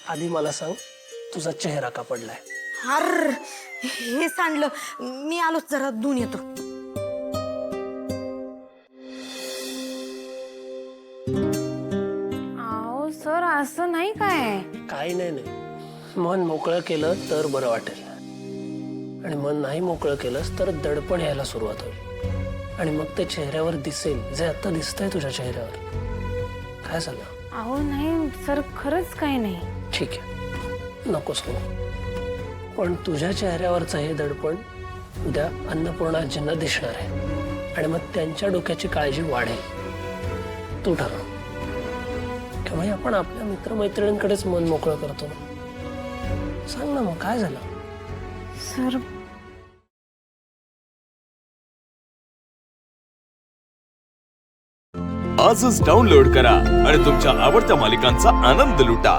आधी मला सांग, तुझा चेहरा का पडलाय? अर हे सांडलं, मी आलो जरा धुवून येतो. आओ सर असं नाही काय. काही नाही. मन मोकळं केलं तर बरं वाटेल, आणि मन नाही मोकळं केलंस तर दडपण यायला सुरुवात होईल, आणि मग ते चेहऱ्यावर दिसेल जे आता दिसतंय तुझ्या चेहऱ्यावर. काय झालं? अहो नाही सर, खरंच काही नाही. ठीक आहे, नकोस हो. पण तुझ्या चेहऱ्यावरचं हे दडपण उद्या अन्नपूर्णाजींना दिसणार आहे, आणि मग त्यांच्या डोक्याची काळजी वाढेल. तू ठरव, किंवा आपण आपल्या मित्रमैत्रिणींकडेच मन मोकळं करतो ना. सांग ना मग, काय झालं? सर आजच डाउनलोड करा आणि तुमच्या आवडत्या मालिकांचा आनंद लुटा.